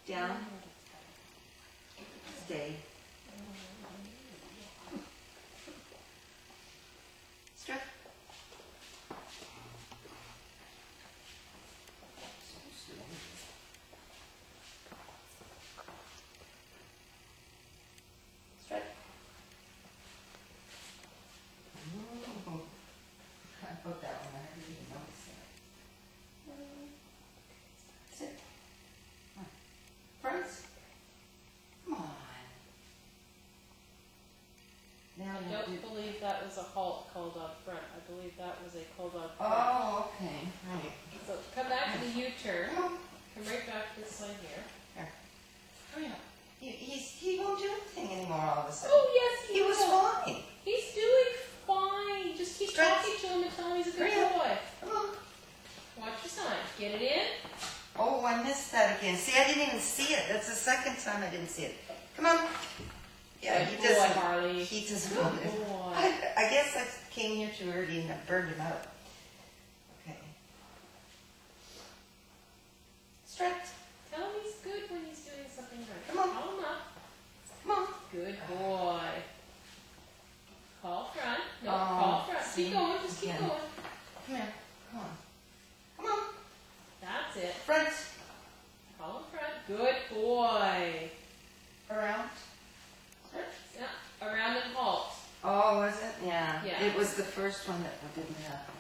Down. Stay. Stretch. Stretch. Ooh. I put that one. I didn't even notice that. Sit. Come on. Fronts. Come on. Now I don't believe that was a halt called up front. I believe that was a called up front. Oh, okay. Right. So come back to the U-turn. Come right back to this side here. Here. Hurry up. He won't do anything anymore all of a sudden. Oh, yes, He was fine. He's doing fine. Just keep Stretch. talking to him and tell him he's a good Hurry up. boy. Come on. Watch your sign. Get it in. Oh, I missed that again. See, I didn't even see it. That's the second time I didn't see it. Come on. Yeah, Good he boy, doesn't. Harley. He doesn't Good want it. boy. I guess I came here too early and I burned him out. Okay. Stretch. Tell him he's good when he's doing something right. Come on. Call him up. Come on. Good boy. Call front. No, Oh, call front. see? Keep going. Just keep Again. going. Come here. Come on. Come on. That's it. Front. Call him front. Good boy. Around. Yeah. Around and halt. Oh, was it? Yeah. Yeah. It was the first one that didn't happen.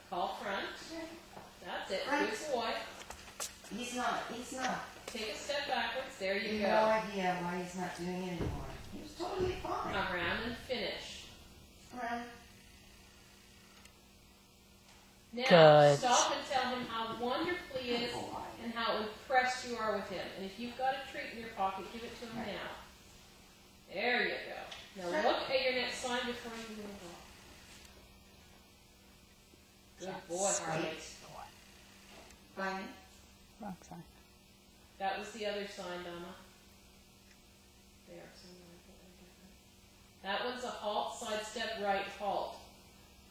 Call front. That's it. Front. Good boy. He's not. Take a step backwards. There you No go. idea why he's not doing it anymore. He was totally fine. Around and finish. Around. Now, Good. stop and tell him how wonderful he is and how impressed you are with him. And if you've got a treat in your pocket, give it to him now. There you go. Now look at your next sign before you move on. Good boy, Harley. Fine. Wrong side. That was the other sign, Donna. There, that one's a halt, sidestep, right, halt.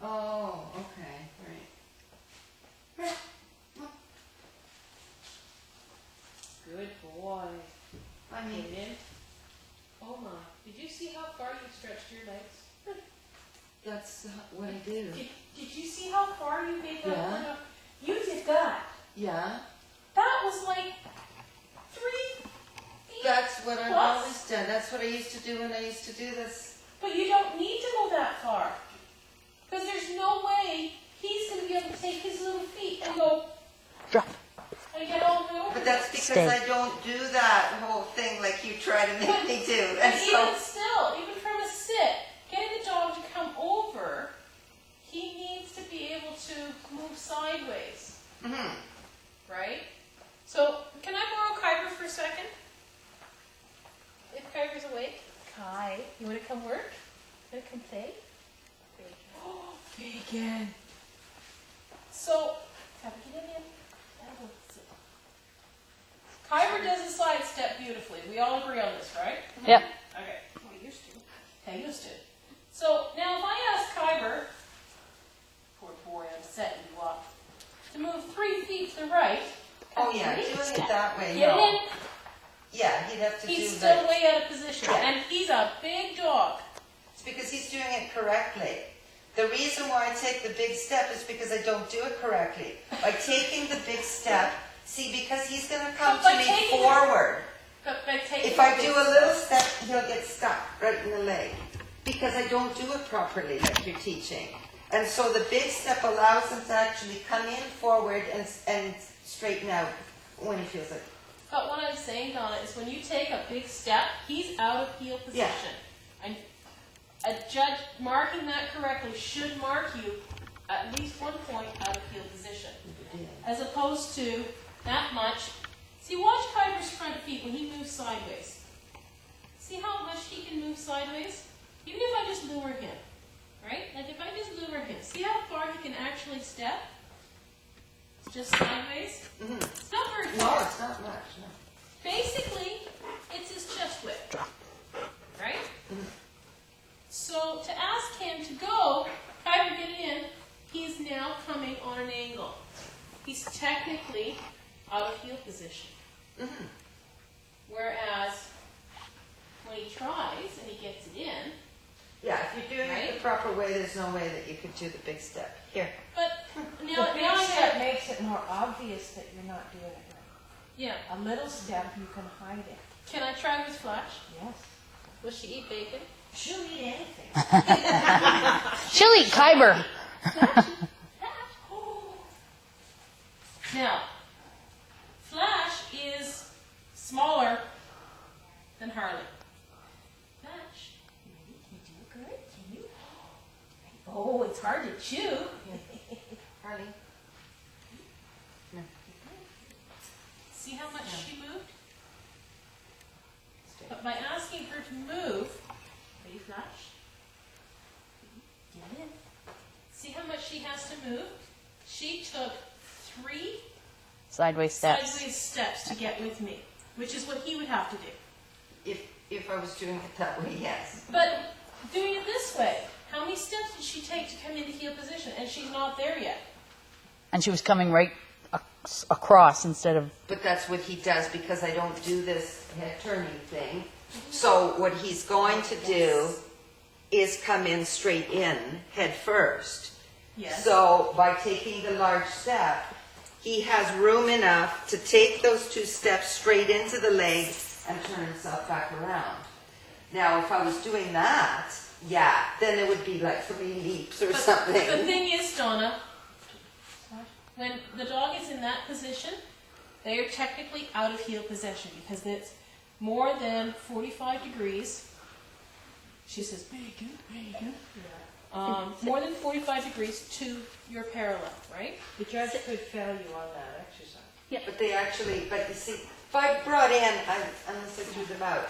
Oh, okay. Right. Good boy. I Get mean, it in. Oh my. Did you see how far you stretched your legs? that's what I do. Did you see how far you made that? Yeah. You did that. Yeah. That was like 3 feet. That's what I've Plus. always done. That's what I used to do when I used to do this. But you don't need to go that far. Because there's no way he's going to be able to take his little feet and go Drop. and get all the way over. But that's because Stay. I don't do that whole thing like you try to make me do. But And so, even still, even from a sit, getting the dog to come over, he needs to be able to move sideways. mhm. Right? So, can I borrow Kyber for a second? If Kyber's awake. Kai, you want to come work? You want to come play? Oh, bacon. So, Kyber, get in. Kyber does a side step beautifully. We all agree on this, right? Yep. Okay. We used to. Okay, used to. So, now if I ask Kyber, poor boy, I'm setting you up, to move 3 feet to the right. Oh yeah, Ready? doing it that way. Get No. in. Yeah, he'd have to He's do still that. way out of position, Yeah. and he's a big dog. It's because he's doing it correctly. The reason why I take the big step is because I don't do it correctly. By taking the big step, see, because he's going to come But by to me taking the- forward. But by taking If I the do big a little step- step, he'll get stuck right in the leg. Because I don't do it properly like you're teaching. And so the big step allows him to actually come in forward and straighten out when he feels like. But what I'm saying, Donna, is when you take a big step, he's out of heel position. And a judge marking that correctly should mark you at least 1 point out of heel position. As opposed to that much. See, watch Kyber's front feet when he moves sideways. See how much he can move sideways? Even if I just lure him, right? Like if I just lure him, see how far he can actually step? Just sideways? Mm-hmm. It's not very No, far. it's not much. No. Basically, it's his chest width, right? technically out of heel position. Mm-hmm. Whereas when he tries and he gets it in, Yeah, if you're doing it Right? the proper way, there's no way that you could do the big step. Here. but The now big I step get, makes it more obvious that you're not doing it right. yeah. A little step, you can hide it. Can I try with Flash? Yes. Will she eat bacon? She'll eat anything. She'll eat Kyber. Now, Flash is smaller than Harley. Flash, can you do good? Can you? Oh, it's hard to chew. Harley. See how much she moved? But by asking her to move, ready, Flash? Get in. See how much she has to move? She took 3 Sideways steps. sideways steps to get with me, which is what he would have to do. If I was doing it that way, yes. But doing it this way, how many steps did she take to come into heel position? And she's not there yet. And she was coming right across instead of. But that's what he does because I don't do this head turning thing. So what he's going to do is come in straight in head first. Yes. So by taking the large step, he has room enough to take those 2 steps straight into the leg and turn himself back around. Now, if I was doing that, yeah, then it would be like 3 leaps or something. The thing is, Donna, when the dog is in that position, they are technically out of heel position because it's more than 45 degrees. She says, bacon, bacon. More than 45 degrees to your parallel, right? The judge could fail you on that exercise. Yeah. But they actually, but you see, if I brought in, unless I drew them out,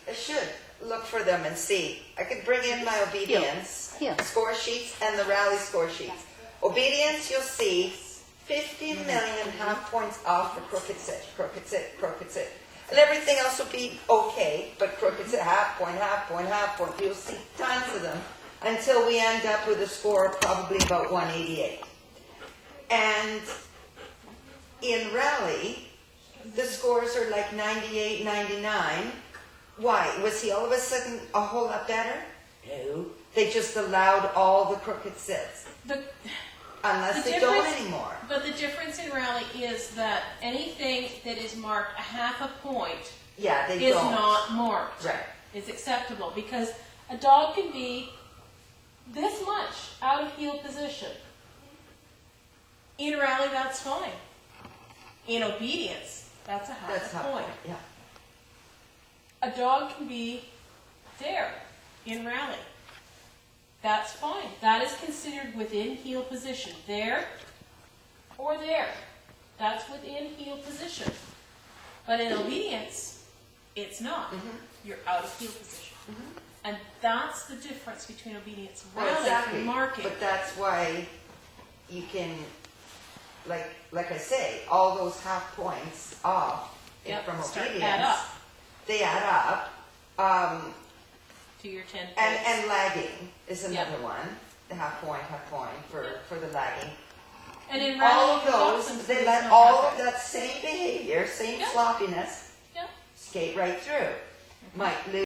I should look for them and see. I could bring in my obedience Yeah. score sheets and the rally score sheets. Obedience, you'll see 15 million half points off for crooked sit, crooked sit, crooked sit. And everything else will be okay, but crooked sit, half point, half point, half point. You'll see tons of them until we end up with a score of probably about 188. And in rally, the scores are like 98, 99. Why? Was he all of a sudden a whole lot better? No. They just allowed all the crooked sits. Unless The they don't difference- anymore. But the difference in rally is that anything that is marked a half a point Yeah, they is don't. not marked. Right. Is acceptable because a dog can be this much out of heel position. In rally, that's fine. In obedience, that's a half That's a how. point. Yeah. A dog can be there in rally. That's fine. That is considered within heel position. There or there. That's within heel position. But in obedience, it's not. You're out of heel position. And that's the difference between obedience and Well, rally exactly. for marking. But that's why you can, like I say, all those half points off Yep, from start obedience. add up They add up. to your 10 points. And lagging is another Yep. one. The half point for the lagging. And in rally, All you of can walk those, them they through let some all half of that same behavior, same Yeah. sloppiness, Yeah. skate right through. Might lose